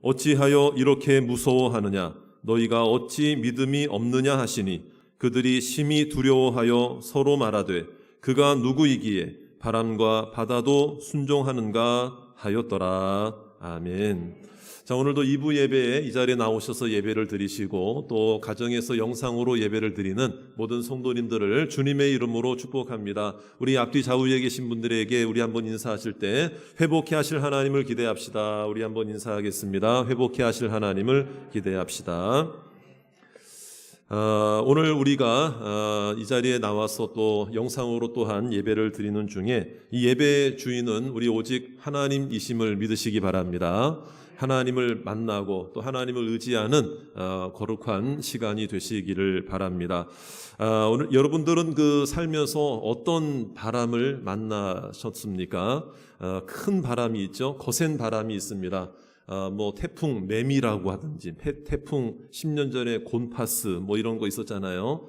어찌하여 이렇게 무서워하느냐? 너희가 어찌 믿음이 없느냐 하시니 그들이 심히 두려워하여 서로 말하되 그가 누구이기에 바람과 바다도 순종하는가 하였더라. 아멘. 자, 오늘도 2부 예배에 이 자리에 나오셔서 예배를 드리시고 또 가정에서 영상으로 예배를 드리는 모든 성도님들을 주님의 이름으로 축복합니다. 우리 앞뒤 좌우에 계신 분들에게 우리 한번 인사하실 때 회복해 하실 하나님을 기대합시다. 우리 한번 인사하겠습니다. 회복해 하실 하나님을 기대합시다. 오늘 우리가 이 자리에 나와서 또 영상으로 또한 예배를 드리는 중에 이 예배의 주인은 우리 오직 하나님이심을 믿으시기 바랍니다. 하나님을 만나고 또 하나님을 의지하는 거룩한 시간이 되시기를 바랍니다. 오늘 여러분들은 살면서 어떤 바람을 만나셨습니까? 큰 바람이 있죠. 거센 바람이 있습니다. 태풍 매미라고 하든지 태풍 10년 전에 곤파스 이런 거 있었잖아요.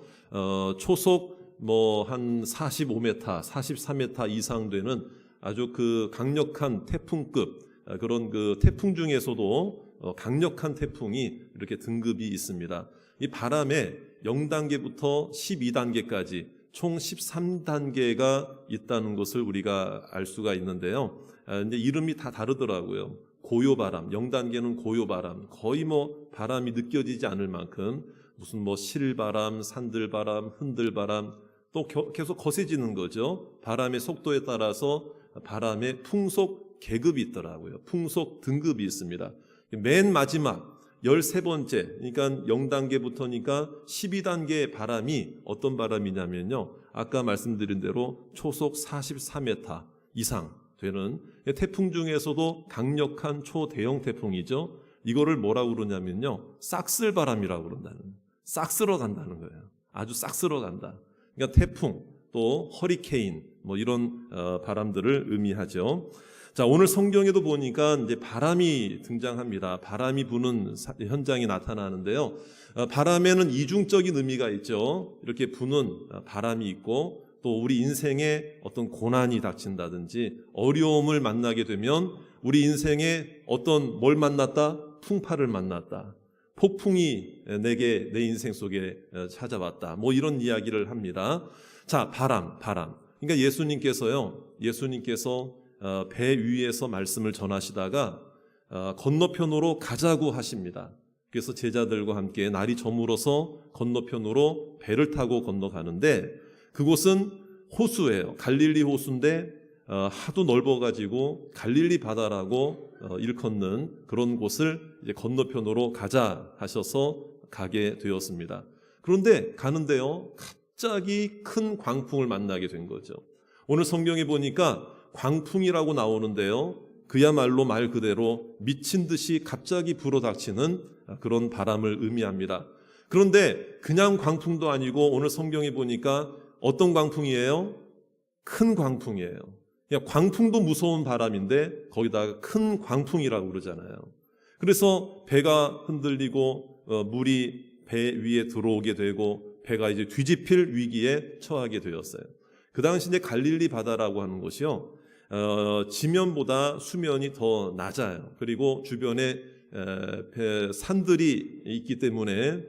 초속 한 45m, 44m 이상 되는 아주 강력한 태풍급 그런 태풍 중에서도 강력한 태풍이 이렇게 등급이 있습니다. 이 바람에 0단계부터 12단계까지 총 13단계가 있다는 것을 우리가 알 수가 있는데요. 이제 이름이 다 다르더라고요. 고요바람, 0단계는 고요바람, 거의 바람이 느껴지지 않을 만큼 무슨 실바람, 산들바람, 흔들바람, 또 계속 거세지는 거죠. 바람의 속도에 따라서 바람의 풍속 계급이 있더라고요. 풍속 등급이 있습니다. 맨 마지막 13번째, 그러니까 0단계부터니까 12단계의 바람이 어떤 바람이냐면요. 아까 말씀드린 대로 초속 43m 이상 되는 태풍 중에서도 강력한 초대형 태풍이죠. 이거를 뭐라고 그러냐면요. 싹쓸바람이라고 그런다는, 싹쓸어 간다는 거예요. 아주 싹쓸어 간다. 그러니까 태풍, 또 허리케인, 이런 바람들을 의미하죠. 자, 오늘 성경에도 보니까 이제 바람이 등장합니다. 바람이 부는 현장이 나타나는데요. 바람에는 이중적인 의미가 있죠. 이렇게 부는 바람이 있고 또 우리 인생에 어떤 고난이 닥친다든지 어려움을 만나게 되면 우리 인생에 뭘 만났다? 풍파를 만났다. 폭풍이 내 인생 속에 찾아왔다. 이런 이야기를 합니다. 자, 바람. 그러니까 예수님께서 배 위에서 말씀을 전하시다가 건너편으로 가자고 하십니다. 그래서 제자들과 함께 날이 저물어서 건너편으로 배를 타고 건너가는데 그곳은 호수예요. 갈릴리 호수인데 하도 넓어가지고 갈릴리 바다라고 일컫는 그런 곳을 이제 건너편으로 가자 하셔서 가게 되었습니다. 그런데 가는데요, 갑자기 큰 광풍을 만나게 된 거죠. 오늘 성경에 보니까 광풍이라고 나오는데요, 그야말로 말 그대로 미친 듯이 갑자기 불어닥치는 그런 바람을 의미합니다. 그런데 그냥 광풍도 아니고 오늘 성경에 보니까 어떤 광풍이에요? 큰 광풍이에요. 그냥 광풍도 무서운 바람인데 거기다가 큰 광풍이라고 그러잖아요. 그래서 배가 흔들리고 물이 배 위에 들어오게 되고 배가 이제 뒤집힐 위기에 처하게 되었어요. 그 당시 이제 갈릴리 바다라고 하는 곳이요, 지면보다 수면이 더 낮아요. 그리고 주변에 산들이 있기 때문에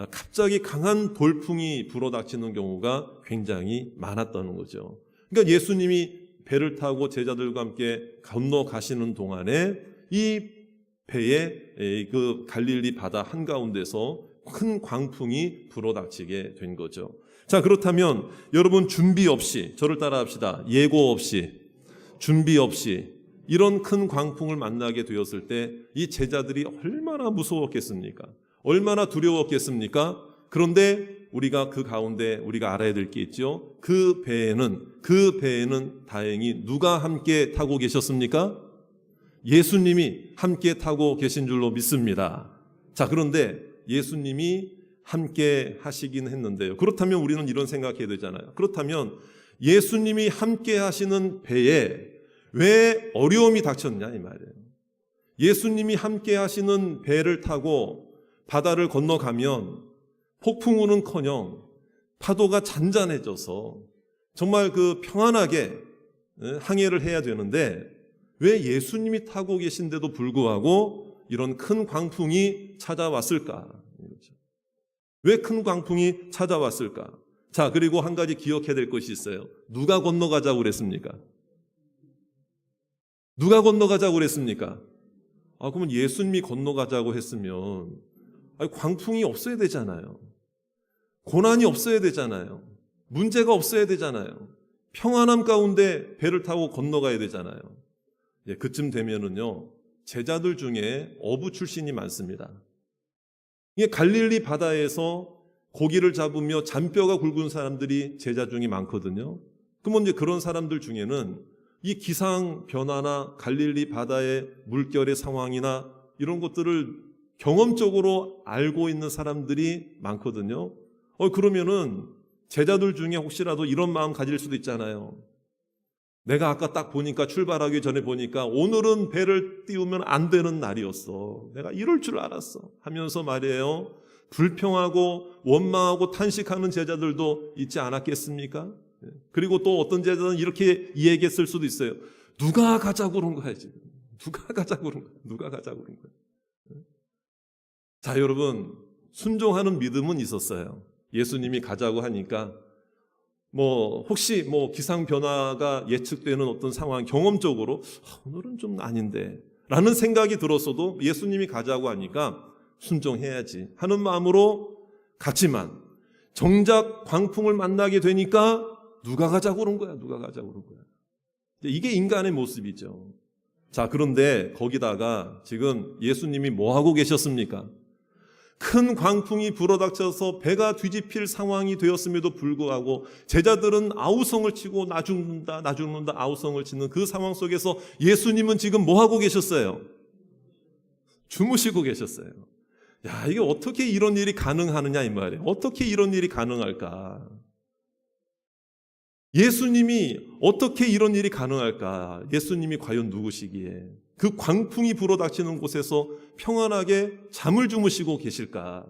갑자기 강한 돌풍이 불어닥치는 경우가 굉장히 많았다는 거죠. 그러니까 예수님이 배를 타고 제자들과 함께 건너가시는 동안에 이 배에 갈릴리 바다 한가운데서 큰 광풍이 불어닥치게 된 거죠. 자, 그렇다면 여러분 준비 없이, 저를 따라합시다. 예고 없이, 준비 없이 이런 큰 광풍을 만나게 되었을 때 이 제자들이 얼마나 무서웠겠습니까? 얼마나 두려웠겠습니까? 그런데 우리가 그 가운데 우리가 알아야 될 게 있죠. 그 배에는 다행히 누가 함께 타고 계셨습니까? 예수님이 함께 타고 계신 줄로 믿습니다. 자, 그런데 예수님이 함께 하시긴 했는데요. 그렇다면 우리는 이런 생각해야 되잖아요. 그렇다면 예수님이 함께 하시는 배에 왜 어려움이 닥쳤냐 이 말이에요. 예수님이 함께 하시는 배를 타고 바다를 건너가면 폭풍우는커녕 파도가 잔잔해져서 정말 평안하게 항해를 해야 되는데 왜 예수님이 타고 계신데도 불구하고 이런 큰 광풍이 찾아왔을까? 왜 큰 광풍이 찾아왔을까? 자, 그리고 한 가지 기억해야 될 것이 있어요. 누가 건너가자고 그랬습니까? 누가 건너가자고 그랬습니까? 그러면 예수님이 건너가자고 했으면 광풍이 없어야 되잖아요. 고난이 없어야 되잖아요. 문제가 없어야 되잖아요. 평안함 가운데 배를 타고 건너가야 되잖아요. 그쯤 되면은요, 제자들 중에 어부 출신이 많습니다. 이게 갈릴리 바다에서 고기를 잡으며 잔뼈가 굵은 사람들이 제자 중에 많거든요. 그러면 이제 그런 사람들 중에는 이 기상 변화나 갈릴리 바다의 물결의 상황이나 이런 것들을 경험적으로 알고 있는 사람들이 많거든요. 그러면은 제자들 중에 혹시라도 이런 마음 가질 수도 있잖아요. 내가 아까 딱 보니까, 출발하기 전에 보니까 오늘은 배를 띄우면 안 되는 날이었어. 내가 이럴 줄 알았어. 하면서 말이에요, 불평하고 원망하고 탄식하는 제자들도 있지 않았겠습니까? 그리고 또 어떤 제자는 이렇게 이야기했을 수도 있어요. 누가 가자고 그런 거야, 지금. 누가 가자고 그런 거야. 누가 가자고 그런 거야. 자, 여러분, 순종하는 믿음은 있었어요. 예수님이 가자고 하니까 혹시 기상 변화가 예측되는 어떤 상황, 경험적으로 오늘은 좀 아닌데 라는 생각이 들었어도 예수님이 가자고 하니까 순종해야지 하는 마음으로 갔지만, 정작 광풍을 만나게 되니까 누가 가자고 그런 거야. 누가 가자고 그런 거야. 이게 인간의 모습이죠. 자, 그런데 거기다가 지금 예수님이 뭐 하고 계셨습니까? 큰 광풍이 불어닥쳐서 배가 뒤집힐 상황이 되었음에도 불구하고 제자들은 아우성을 치고 나 죽는다 아우성을 치는 그 상황 속에서 예수님은 지금 뭐 하고 계셨어요? 주무시고 계셨어요. 야, 이게 어떻게 이런 일이 가능하느냐 이 말이에요. 어떻게 이런 일이 가능할까? 예수님이 어떻게 이런 일이 가능할까? 예수님이 과연 누구시기에 그 광풍이 불어닥치는 곳에서 평안하게 잠을 주무시고 계실까?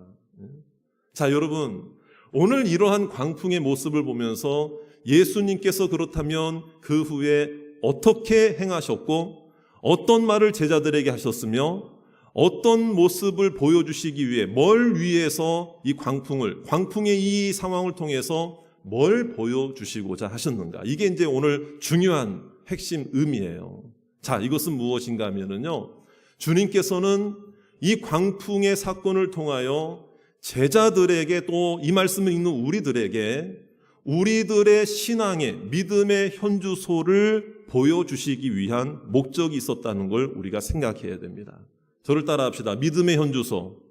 자, 여러분, 오늘 이러한 광풍의 모습을 보면서 예수님께서 그렇다면 그 후에 어떻게 행하셨고 어떤 말을 제자들에게 하셨으며 어떤 모습을 보여주시기 위해, 뭘 위해서 이 광풍의 이 상황을 통해서 뭘 보여주시고자 하셨는가? 이게 이제 오늘 중요한 핵심 의미예요. 자, 이것은 무엇인가 하면은요, 주님께서는 이 광풍의 사건을 통하여 제자들에게, 또 이 말씀을 읽는 우리들에게 우리들의 신앙의 믿음의 현주소를 보여주시기 위한 목적이 있었다는 걸 우리가 생각해야 됩니다. 저를 따라 합시다. 믿음의 현주소.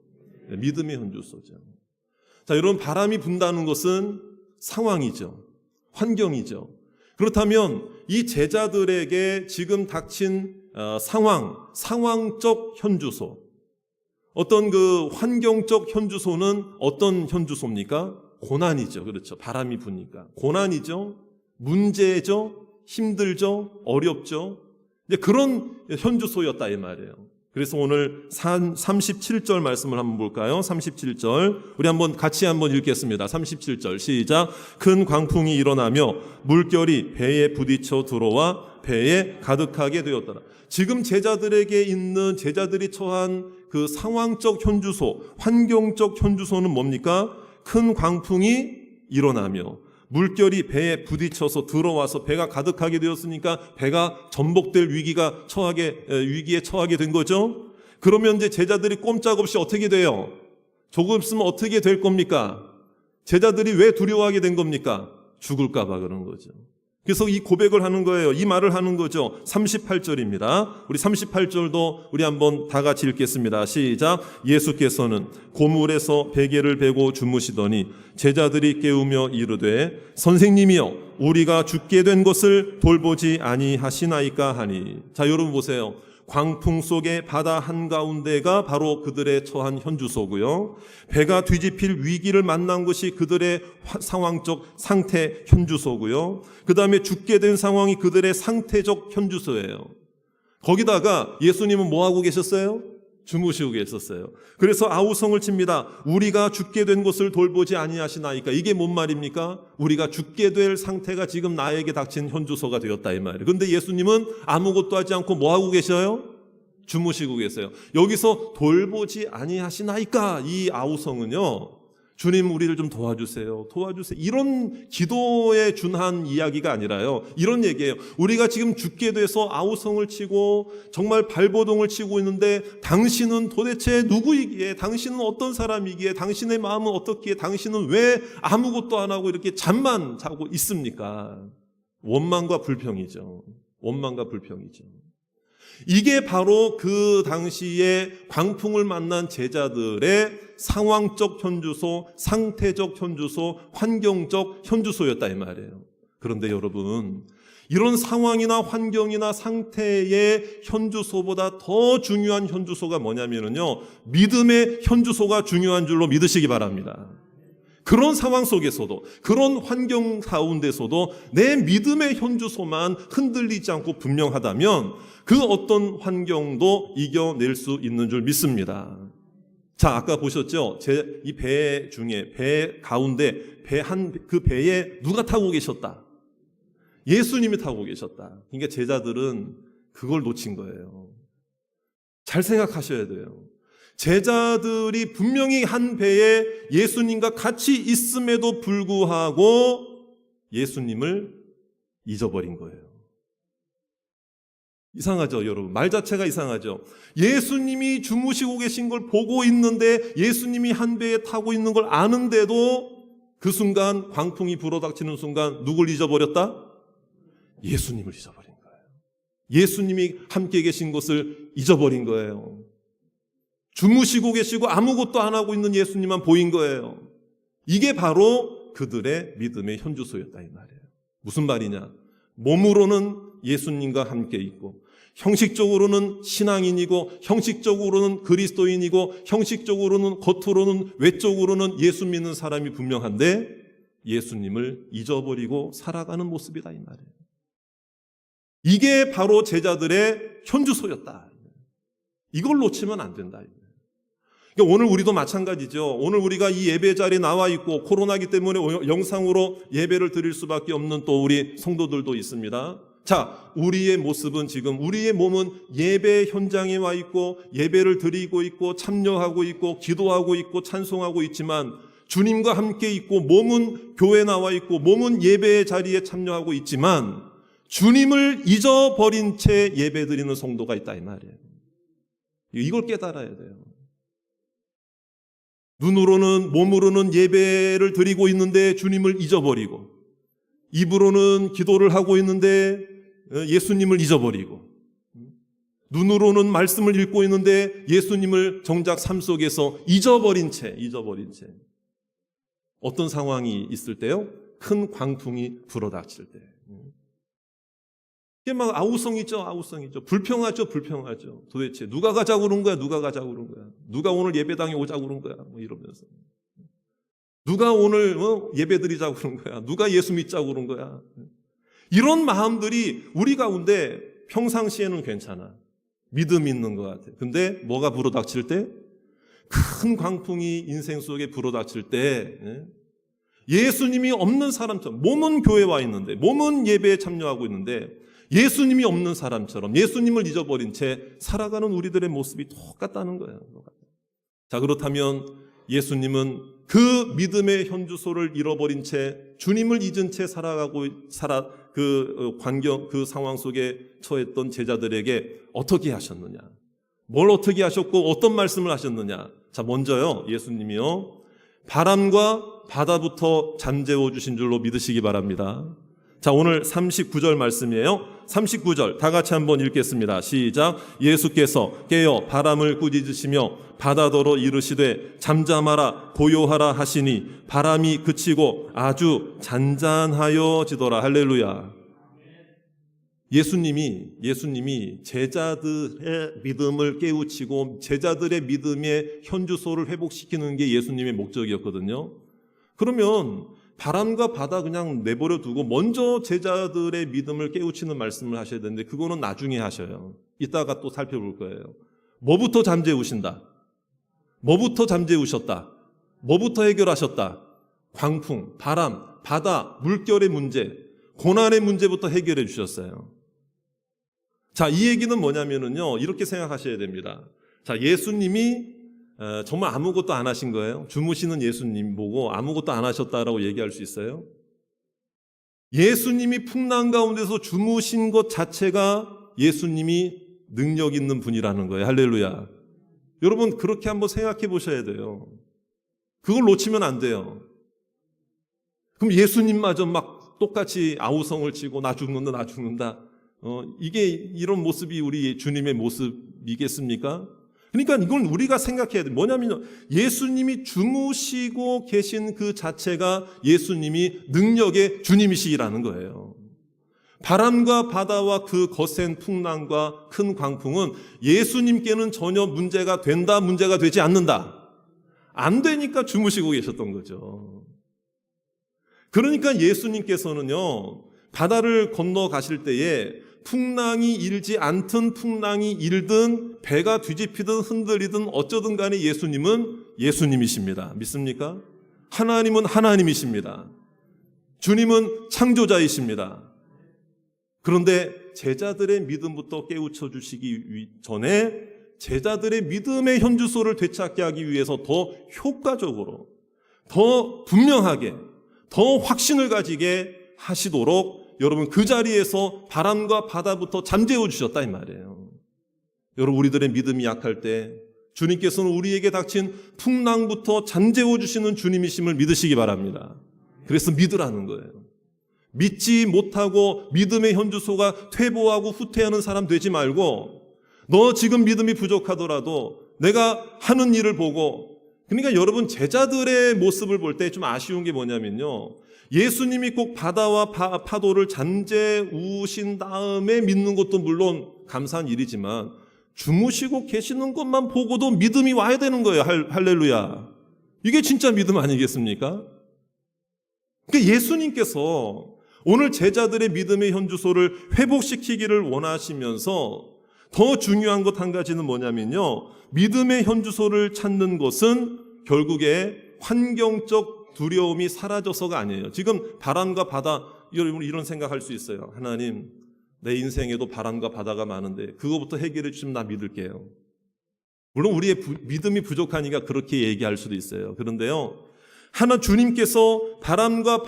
믿음의 현주소죠. 자, 여러분, 바람이 분다는 것은 상황이죠. 환경이죠. 그렇다면 이 제자들에게 지금 닥친 상황적 현주소, 어떤 그 환경적 현주소는 어떤 현주소입니까? 고난이죠. 그렇죠. 바람이 부니까. 고난이죠. 문제죠. 힘들죠. 어렵죠. 그런 현주소였다 이 말이에요. 그래서 오늘 37절 말씀을 한번 볼까요? 37절. 우리 같이 한번 읽겠습니다. 37절 시작. 큰 광풍이 일어나며 물결이 배에 부딪혀 들어와 배에 가득하게 되었더라. 지금 제자들이 처한 그 상황적 현주소, 환경적 현주소는 뭡니까? 큰 광풍이 일어나며 물결이 배에 부딪혀서 들어와서 배가 가득하게 되었으니까 배가 전복될 위기에 처하게 된 거죠. 그러면 이제 제자들이 꼼짝없이 어떻게 돼요? 조금 있으면 어떻게 될 겁니까? 제자들이 왜 두려워하게 된 겁니까? 죽을까 봐 그런 거죠. 그래서 이 고백을 하는 거예요. 이 말을 하는 거죠. 38절입니다. 우리 38절도 우리 한번 다 같이 읽겠습니다. 시작. 예수께서는 고물에서 베개를 베고 주무시더니 제자들이 깨우며 이르되 선생님이여 우리가 죽게 된 것을 돌보지 아니하시나이까 하니. 자, 여러분 보세요. 광풍 속의 바다 한가운데가 바로 그들의 처한 현주소고요. 배가 뒤집힐 위기를 만난 것이 그들의 상황적 상태 현주소고요. 그 다음에 죽게 된 상황이 그들의 상태적 현주소예요. 거기다가 예수님은 뭐 하고 계셨어요? 주무시고 계셨어요. 그래서 아우성을 칩니다. 우리가 죽게 된 것을 돌보지 아니하시나이까. 이게 뭔 말입니까? 우리가 죽게 될 상태가 지금 나에게 닥친 현주소가 되었다 이 말이에요. 그런데 예수님은 아무것도 하지 않고 뭐 하고 계셔요? 주무시고 계세요. 여기서 돌보지 아니하시나이까, 이 아우성은요, 주님 우리를 좀 도와주세요. 이런 기도에 준한 이야기가 아니라요, 이런 얘기예요. 우리가 지금 죽게 돼서 아우성을 치고 정말 발버둥을 치고 있는데 당신은 도대체 누구이기에, 당신은 어떤 사람이기에, 당신의 마음은 어떻기에, 당신은 왜 아무것도 안 하고 이렇게 잠만 자고 있습니까? 원망과 불평이죠. 이게 바로 그 당시에 광풍을 만난 제자들의 상황적 현주소, 상태적 현주소, 환경적 현주소였다 이 말이에요. 그런데 여러분, 이런 상황이나 환경이나 상태의 현주소보다 더 중요한 현주소가 뭐냐면요, 믿음의 현주소가 중요한 줄로 믿으시기 바랍니다. 그런 상황 속에서도, 그런 환경 가운데서도 내 믿음의 현주소만 흔들리지 않고 분명하다면 그 어떤 환경도 이겨낼 수 있는 줄 믿습니다. 자, 아까 보셨죠? 이 배 중에, 배 가운데, 그 배에 누가 타고 계셨다? 예수님이 타고 계셨다. 그러니까 제자들은 그걸 놓친 거예요. 잘 생각하셔야 돼요. 제자들이 분명히 한 배에 예수님과 같이 있음에도 불구하고 예수님을 잊어버린 거예요. 이상하죠, 여러분? 말 자체가 이상하죠. 예수님이 주무시고 계신 걸 보고 있는데, 예수님이 한 배에 타고 있는 걸 아는데도 그 순간, 광풍이 불어닥치는 순간 누굴 잊어버렸다? 예수님을 잊어버린 거예요. 예수님이 함께 계신 것을 잊어버린 거예요. 주무시고 계시고 아무것도 안 하고 있는 예수님만 보인 거예요. 이게 바로 그들의 믿음의 현주소였다 이 말이에요. 무슨 말이냐? 몸으로는 예수님과 함께 있고, 형식적으로는 신앙인이고, 형식적으로는 그리스도인이고, 형식적으로는, 겉으로는, 외적으로는 예수 믿는 사람이 분명한데 예수님을 잊어버리고 살아가는 모습이다 이 말이에요. 이게 바로 제자들의 현주소였다. 이걸 놓치면 안 된다. 그러니까 오늘 우리도 마찬가지죠. 오늘 우리가 이 예배 자리에 나와 있고, 코로나기 때문에 영상으로 예배를 드릴 수밖에 없는 또 우리 성도들도 있습니다. 자, 우리의 모습은 지금, 우리의 몸은 예배 현장에 와 있고, 예배를 드리고 있고, 참여하고 있고, 기도하고 있고, 찬송하고 있지만, 주님과 함께 있고, 몸은 교회에 나와 있고, 몸은 예배의 자리에 참여하고 있지만, 주님을 잊어버린 채 예배 드리는 성도가 있다 이 말이에요. 이걸 깨달아야 돼요. 눈으로는, 몸으로는 예배를 드리고 있는데 주님을 잊어버리고, 입으로는 기도를 하고 있는데 예수님을 잊어버리고, 눈으로는 말씀을 읽고 있는데 예수님을 정작 삶 속에서 잊어버린 채 어떤 상황이 있을 때요? 큰 광풍이 불어닥칠 때. 이게 막 아우성이죠. 불평하죠. 도대체 누가 가자고 그런 거야? 누가 오늘 예배당에 오자고 그런 거야? 뭐 이러면서. 누가 오늘 예배 드리자고 그런 거야? 누가 예수 믿자고 그런 거야? 이런 마음들이 우리 가운데 평상시에는 괜찮아. 믿음 있는 것 같아. 근데 뭐가 불어닥칠 때? 큰 광풍이 인생 속에 불어닥칠 때, 예수님이 없는 사람처럼, 몸은 교회에 와 있는데, 몸은 예배에 참여하고 있는데, 예수님이 없는 사람처럼 예수님을 잊어버린 채 살아가는 우리들의 모습이 똑같다는 거예요. 자, 그렇다면 예수님은 그 믿음의 현주소를 잃어버린 채, 주님을 잊은 채 그 상황 속에 처했던 제자들에게 어떻게 하셨느냐? 뭘 어떻게 하셨고 어떤 말씀을 하셨느냐? 자, 먼저요, 예수님이요, 바람과 바다부터 잠재워 주신 줄로 믿으시기 바랍니다. 자, 오늘 39절 말씀이에요. 39절 다 같이 한번 읽겠습니다. 시작. 예수께서 깨어 바람을 꾸짖으시며 바다더러 이르시되 잠잠하라 고요하라 하시니 바람이 그치고 아주 잔잔하여지더라. 할렐루야. 예수님이 제자들의 믿음을 깨우치고 제자들의 믿음의 현주소를 회복시키는 게 예수님의 목적이었거든요. 그러면 바람과 바다 그냥 내버려 두고 먼저 제자들의 믿음을 깨우치는 말씀을 하셔야 되는데 그거는 나중에 하셔요. 이따가 또 살펴볼 거예요. 뭐부터 잠재우신다? 뭐부터 잠재우셨다? 뭐부터 해결하셨다? 광풍, 바람, 바다, 물결의 문제, 고난의 문제부터 해결해 주셨어요. 자, 이 얘기는 뭐냐면은요, 이렇게 생각하셔야 됩니다. 자, 예수님이 정말 아무것도 안 하신 거예요? 주무시는 예수님 보고 아무것도 안 하셨다라고 얘기할 수 있어요? 예수님이 풍랑 가운데서 주무신 것 자체가 예수님이 능력 있는 분이라는 거예요. 할렐루야. 여러분, 그렇게 한번 생각해 보셔야 돼요. 그걸 놓치면 안 돼요. 그럼 예수님마저 막 똑같이 아우성을 치고 나 죽는다, 나 죽는다. 이게 이런 모습이 우리 주님의 모습이겠습니까? 그러니까 이건 우리가 생각해야 돼. 뭐냐면요, 예수님이 주무시고 계신 그 자체가 예수님이 능력의 주님이시라는 거예요. 바람과 바다와 그 거센 풍랑과 큰 광풍은 예수님께는 전혀 문제가 된다, 문제가 되지 않는다. 안 되니까 주무시고 계셨던 거죠. 그러니까 예수님께서는요, 바다를 건너가실 때에 풍랑이 일지 않든 풍랑이 일든 배가 뒤집히든 흔들리든 어쩌든 간에 예수님은 예수님이십니다. 믿습니까? 하나님은 하나님이십니다. 주님은 창조자이십니다. 그런데 제자들의 믿음부터 깨우쳐 주시기 전에 제자들의 믿음의 현주소를 되찾게 하기 위해서 더 효과적으로, 더 분명하게, 더 확신을 가지게 하시도록 여러분 그 자리에서 바람과 바다부터 잠재워 주셨다 이 말이에요. 여러분, 우리들의 믿음이 약할 때 주님께서는 우리에게 닥친 풍랑부터 잠재워 주시는 주님이심을 믿으시기 바랍니다. 그래서 믿으라는 거예요. 믿지 못하고 믿음의 현주소가 퇴보하고 후퇴하는 사람 되지 말고, 너 지금 믿음이 부족하더라도 내가 하는 일을 보고, 그러니까 여러분 제자들의 모습을 볼 때 좀 아쉬운 게 뭐냐면요, 예수님이 꼭 바다와 파도를 잠재우신 다음에 믿는 것도 물론 감사한 일이지만 주무시고 계시는 것만 보고도 믿음이 와야 되는 거예요. 할렐루야. 이게 진짜 믿음 아니겠습니까? 그러니까 예수님께서 오늘 제자들의 믿음의 현주소를 회복시키기를 원하시면서 더 중요한 것 한 가지는 뭐냐면요, 믿음의 현주소를 찾는 것은 결국에 환경적 두려움이 사라져서가 아니에요. 지금 바람과 바다, 여러분 이런 생각할 수 있어요. 하나님, 내 인생에도 바람과 바다가 많은데 그거부터 해결해 주시면 나 믿을게요. 물론 우리의 믿음이 부족하니까 그렇게 얘기할 수도 있어요. 그런데요, 주님께서 바람과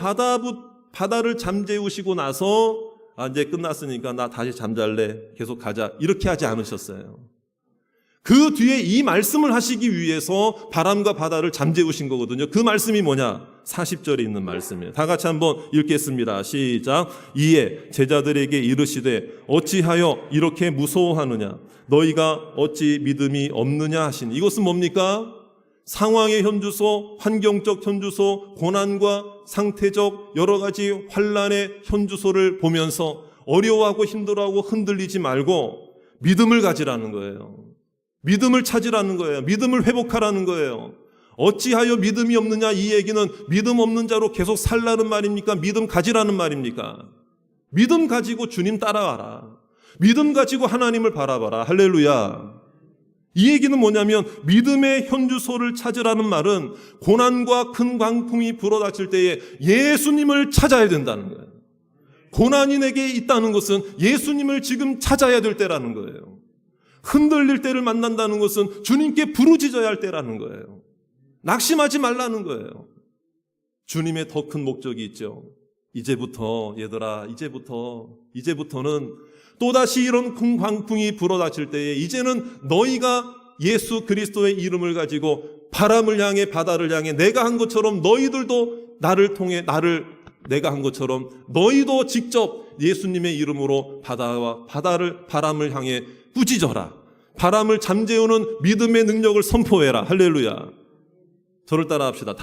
바다를 잠재우시고 나서 이제 끝났으니까 나 다시 잠잘래, 계속 가자, 이렇게 하지 않으셨어요. 그 뒤에 이 말씀을 하시기 위해서 바람과 바다를 잠재우신 거거든요. 그 말씀이 뭐냐? 40절에 있는 말씀이에요. 다 같이 한번 읽겠습니다. 시작. 이에 제자들에게 이르시되 어찌하여 이렇게 무서워하느냐? 너희가 어찌 믿음이 없느냐 하시니. 이것은 뭡니까? 상황의 현주소, 환경적 현주소, 고난과 상태적 여러 가지 환란의 현주소를 보면서 어려워하고 힘들어하고 흔들리지 말고 믿음을 가지라는 거예요. 믿음을 찾으라는 거예요. 믿음을 회복하라는 거예요. 어찌하여 믿음이 없느냐? 이 얘기는 믿음 없는 자로 계속 살라는 말입니까? 믿음 가지라는 말입니까? 믿음 가지고 주님 따라와라. 믿음 가지고 하나님을 바라봐라. 할렐루야. 이 얘기는 뭐냐면 믿음의 현주소를 찾으라는 말은 고난과 큰 광풍이 불어닥칠 때에 예수님을 찾아야 된다는 거예요. 고난이 내게 있다는 것은 예수님을 지금 찾아야 될 때라는 거예요. 흔들릴 때를 만난다는 것은 주님께 부르짖어야 할 때라는 거예요. 낙심하지 말라는 거예요. 주님의 더 큰 목적이 있죠. 이제부터 얘들아, 이제부터는 또다시 이런 큰 광풍이 불어닥칠 때에 이제는 너희가 예수 그리스도의 이름을 가지고 바람을 향해 바다를 향해 내가 한 것처럼 너희들도 나를 통해 내가 한 것처럼 너희도 직접 예수님의 이름으로 바람을 향해 꾸짖어라. 바람을 잠재우는 믿음의 능력을 선포해라. 할렐루야. 저를 따라합시다.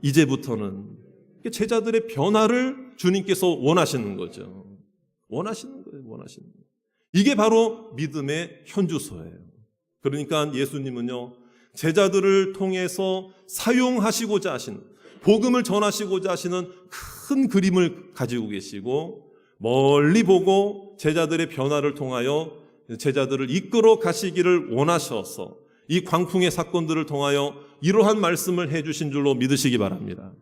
이제부터는 제자들의 변화를 주님께서 원하시는 거죠. 원하시는 거예요. 이게 바로 믿음의 현주소예요. 그러니까 예수님은요, 제자들을 통해서 사용하시고자 하시는, 복음을 전하시고자 하시는 큰 그림을 가지고 계시고 멀리 보고 제자들의 변화를 통하여 제자들을 이끌어 가시기를 원하셔서 이 광풍의 사건들을 통하여 이러한 말씀을 해주신 줄로 믿으시기 바랍니다.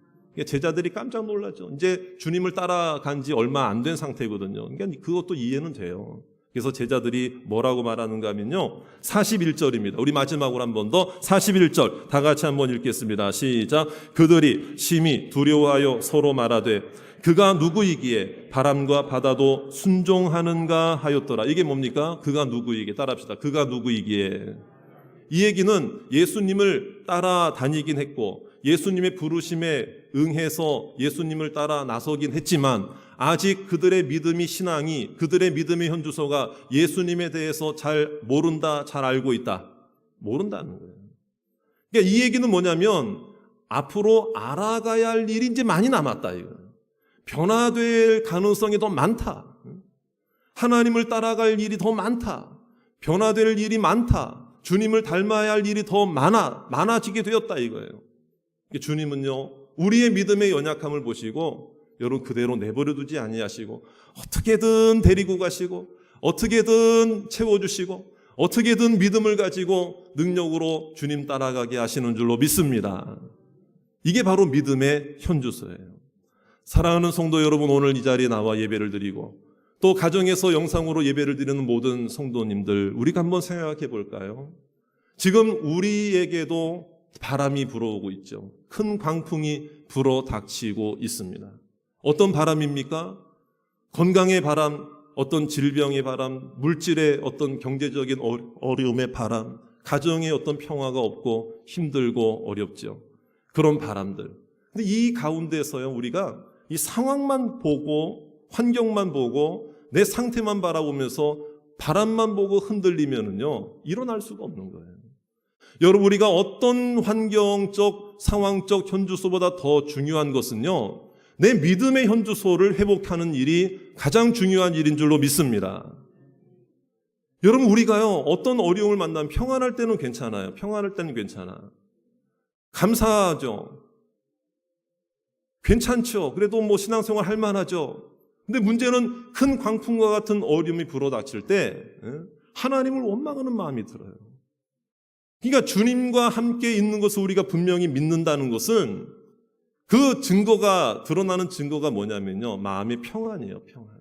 제자들이 깜짝 놀라죠. 이제 주님을 따라간 지 얼마 안 된 상태거든요. 그러니까 그것도 이해는 돼요. 그래서 제자들이 뭐라고 말하는가 하면요, 41절입니다. 우리 마지막으로 한 번 더 41절 다 같이 한번 읽겠습니다. 시작. 그들이 심히 두려워하여 서로 말하되 그가 누구이기에 바람과 바다도 순종하는가 하였더라. 이게 뭡니까? 그가 누구이기에. 따라합시다. 그가 누구이기에. 이 얘기는 예수님을 따라다니긴 했고 예수님의 부르심에 응해서 예수님을 따라 나서긴 했지만 아직 그들의 믿음이 신앙이, 그들의 믿음의 현주소가 예수님에 대해서 잘 모른다, 잘 알고 있다. 모른다는 거예요. 그러니까 이 얘기는 뭐냐면 앞으로 알아가야 할 일이 이제 많이 남았다 이거예요. 변화될 가능성이 더 많다. 하나님을 따라갈 일이 더 많다. 변화될 일이 많다. 주님을 닮아야 할 일이 더 많아지게 되었다 이거예요. 주님은요, 우리의 믿음의 연약함을 보시고 여러분 그대로 내버려 두지 아니하시고 어떻게든 데리고 가시고 어떻게든 채워주시고 어떻게든 믿음을 가지고 능력으로 주님 따라가게 하시는 줄로 믿습니다. 이게 바로 믿음의 현주소예요. 사랑하는 성도 여러분, 오늘 이 자리에 나와 예배를 드리고 또 가정에서 영상으로 예배를 드리는 모든 성도님들, 우리가 한번 생각해 볼까요? 지금 우리에게도 바람이 불어오고 있죠. 큰 광풍이 불어 닥치고 있습니다. 어떤 바람입니까? 건강의 바람, 어떤 질병의 바람, 물질의 어떤 경제적인 어려움의 바람, 가정의 어떤 평화가 없고 힘들고 어렵죠. 그런 바람들. 근데 이 가운데서요, 우리가 이 상황만 보고 환경만 보고 내 상태만 바라보면서 바람만 보고 흔들리면은요, 일어날 수가 없는 거예요. 여러분, 우리가 어떤 환경적, 상황적 현주소보다 더 중요한 것은요, 내 믿음의 현주소를 회복하는 일이 가장 중요한 일인 줄로 믿습니다. 여러분, 우리가요, 어떤 어려움을 만나면 평안할 때는 괜찮아요. 평안할 때는 괜찮아. 감사하죠. 괜찮죠. 그래도 뭐 신앙생활 할 만하죠. 근데 문제는 큰 광풍과 같은 어려움이 불어닥칠 때 하나님을 원망하는 마음이 들어요. 그러니까 주님과 함께 있는 것을 우리가 분명히 믿는다는 것은 그 증거가, 드러나는 증거가 뭐냐면요, 마음의 평안이에요. 평안.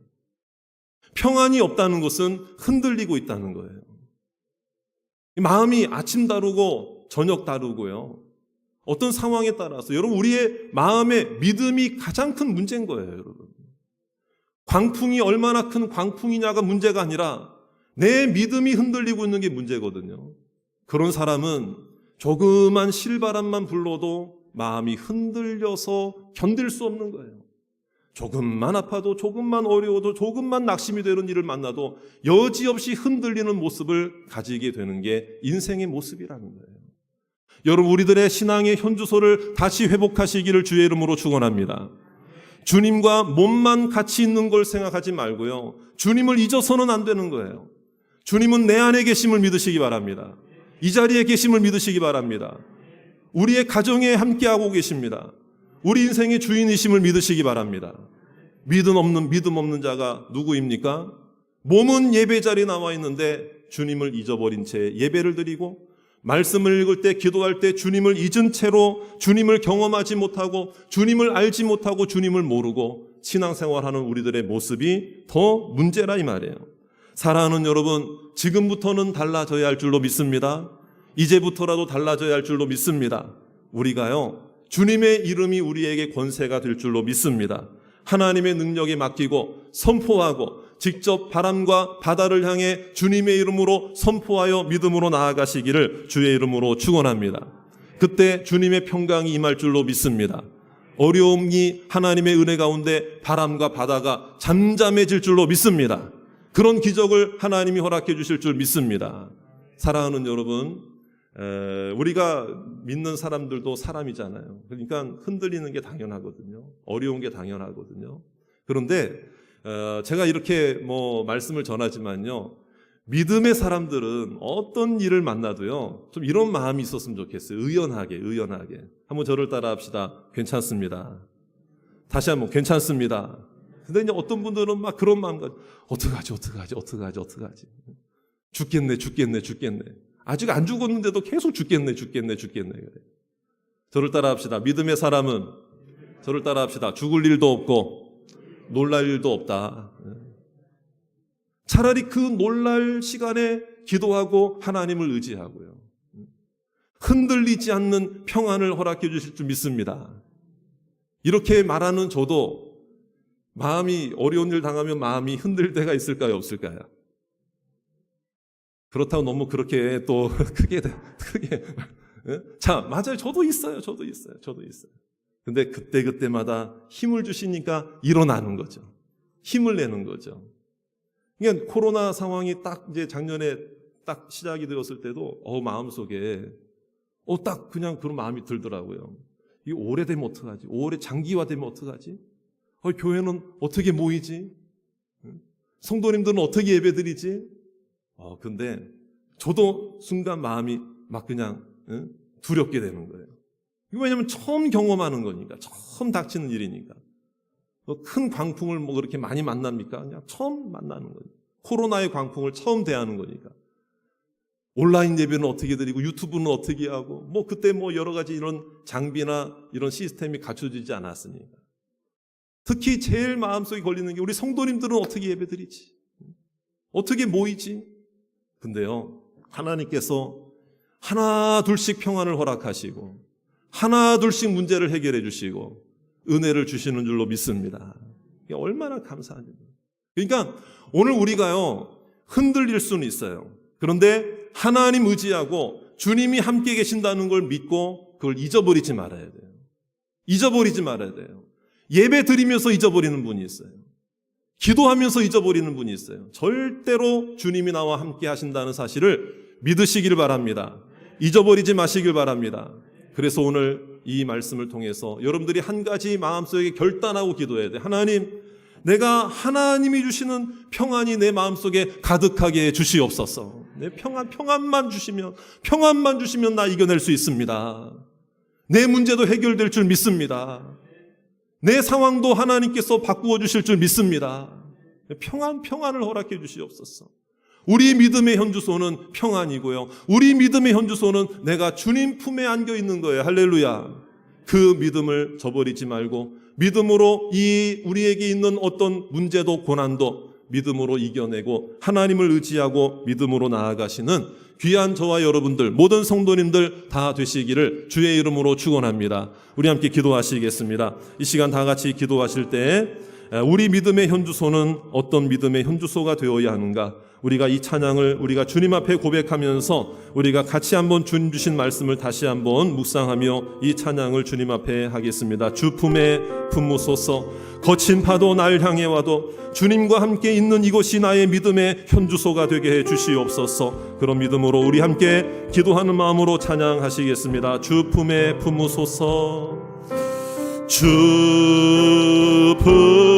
평안이 없다는 것은 흔들리고 있다는 거예요. 마음이 아침 다르고 저녁 다르고요. 어떤 상황에 따라서 여러분, 우리의 마음의 믿음이 가장 큰 문제인 거예요. 여러분, 광풍이 얼마나 큰 광풍이냐가 문제가 아니라 내 믿음이 흔들리고 있는 게 문제거든요. 그런 사람은 조그만 실바람만 불러도 마음이 흔들려서 견딜 수 없는 거예요. 조금만 아파도, 조금만 어려워도, 조금만 낙심이 되는 일을 만나도 여지없이 흔들리는 모습을 가지게 되는 게 인생의 모습이라는 거예요. 여러분, 우리들의 신앙의 현주소를 다시 회복하시기를 주의 이름으로 축원합니다. 주님과 몸만 같이 있는 걸 생각하지 말고요, 주님을 잊어서는 안 되는 거예요. 주님은 내 안에 계심을 믿으시기 바랍니다. 이 자리에 계심을 믿으시기 바랍니다. 우리의 가정에 함께하고 계십니다. 우리 인생의 주인이심을 믿으시기 바랍니다. 믿음 없는 자가 누구입니까? 몸은 예배 자리에 나와 있는데 주님을 잊어버린 채 예배를 드리고 말씀을 읽을 때, 기도할 때 주님을 잊은 채로 주님을 경험하지 못하고 주님을 알지 못하고 주님을 모르고 신앙생활하는 우리들의 모습이 더 문제라 이 말이에요. 사랑하는 여러분, 지금부터는 달라져야 할 줄로 믿습니다. 이제부터라도 달라져야 할 줄로 믿습니다. 우리가요, 주님의 이름이 우리에게 권세가 될 줄로 믿습니다. 하나님의 능력에 맡기고 선포하고 직접 바람과 바다를 향해 주님의 이름으로 선포하여 믿음으로 나아가시기를 주의 이름으로 축원합니다. 그때 주님의 평강이 임할 줄로 믿습니다. 어려움이 하나님의 은혜 가운데 바람과 바다가 잠잠해질 줄로 믿습니다. 그런 기적을 하나님이 허락해 주실 줄 믿습니다. 사랑하는 여러분, 우리가 믿는 사람들도 사람이잖아요. 그러니까 흔들리는 게 당연하거든요. 어려운 게 당연하거든요. 그런데 제가 이렇게 말씀을 전하지만요, 믿음의 사람들은 어떤 일을 만나도요, 좀 이런 마음이 있었으면 좋겠어요. 의연하게. 한번 저를 따라 합시다. 괜찮습니다. 다시 한번 괜찮습니다. 근데 이제 어떤 분들은 막 그런 마음 가지고 어떡하지. 죽겠네. 아직 안 죽었는데도 계속 죽겠네. 저를 따라 합시다. 믿음의 사람은 저를 따라합시다. 죽을 일도 없고 놀랄 일도 없다. 차라리 그 놀랄 시간에 기도하고 하나님을 의지하고요. 흔들리지 않는 평안을 허락해 주실 줄 믿습니다. 이렇게 말하는 저도 마음이 어려운 일 당하면 마음이 흔들 때가 있을까요? 없을까요? 그렇다고 너무 그렇게 또 크게 자, 맞아요. 저도 있어요. 근데 그때마다 힘을 주시니까 일어나는 거죠. 힘을 내는 거죠. 그러니까 코로나 상황이 딱 이제 작년에 딱 시작이 되었을 때도 마음속에 딱 그냥 그런 마음이 들더라고요. 이 오래되면 어떡하지? 오래 장기화되면 어떡하지? 교회는 어떻게 모이지? 성도님들은 어떻게 예배드리지? 근데 저도 순간 마음이 막 그냥 두렵게 되는 거예요. 이거 왜냐면 처음 경험하는 거니까, 처음 닥치는 일이니까. 큰 광풍을 뭐 그렇게 많이 만납니까? 그냥 처음 만나는 거니까. 코로나의 광풍을 처음 대하는 거니까. 온라인 예배는 어떻게 드리고 유튜브는 어떻게 하고 뭐 그때 뭐 여러 가지 이런 장비나 이런 시스템이 갖춰지지 않았으니까. 특히 제일 마음속에 걸리는 게 우리 성도님들은 어떻게 예배 드리지? 어떻게 모이지? 근데요, 하나님께서 하나 둘씩 평안을 허락하시고 하나 둘씩 문제를 해결해 주시고 은혜를 주시는 줄로 믿습니다. 이게 얼마나 감사한지. 그러니까 오늘 우리가요, 흔들릴 수는 있어요. 그런데 하나님 의지하고 주님이 함께 계신다는 걸 믿고 그걸 잊어버리지 말아야 돼요. 잊어버리지 말아야 돼요. 예배 드리면서 잊어버리는 분이 있어요. 기도하면서 잊어버리는 분이 있어요. 절대로 주님이 나와 함께 하신다는 사실을 믿으시길 바랍니다. 잊어버리지 마시길 바랍니다. 그래서 오늘 이 말씀을 통해서 여러분들이 한 가지 마음속에 결단하고 기도해야 돼요. 하나님, 내가 하나님이 주시는 평안이 내 마음속에 가득하게 주시옵소서. 내 평안만 주시면 나 이겨낼 수 있습니다. 내 문제도 해결될 줄 믿습니다. 내 상황도 하나님께서 바꾸어 주실 줄 믿습니다. 평안을 허락해 주시옵소서. 우리 믿음의 현주소는 평안이고요. 우리 믿음의 현주소는 내가 주님 품에 안겨 있는 거예요. 할렐루야. 그 믿음을 저버리지 말고 믿음으로 이 우리에게 있는 어떤 문제도 고난도 믿음으로 이겨내고 하나님을 의지하고 믿음으로 나아가시는 귀한 저와 여러분들 모든 성도님들 다 되시기를 주의 이름으로 축원합니다. 우리 함께 기도하시겠습니다. 이 시간 다 같이 기도하실 때 우리 믿음의 현주소는 어떤 믿음의 현주소가 되어야 하는가? 우리가 이 찬양을 우리가 주님 앞에 고백하면서 우리가 같이 한번 주님 주신 말씀을 다시 한번 묵상하며 이 찬양을 주님 앞에 하겠습니다. 주 품에 품으소서. 거친 파도 날 향해 와도 주님과 함께 있는 이곳이 나의 믿음의 현주소가 되게 해 주시옵소서. 그런 믿음으로 우리 함께 기도하는 마음으로 찬양하시겠습니다. 주 품에 품으소서. 주 품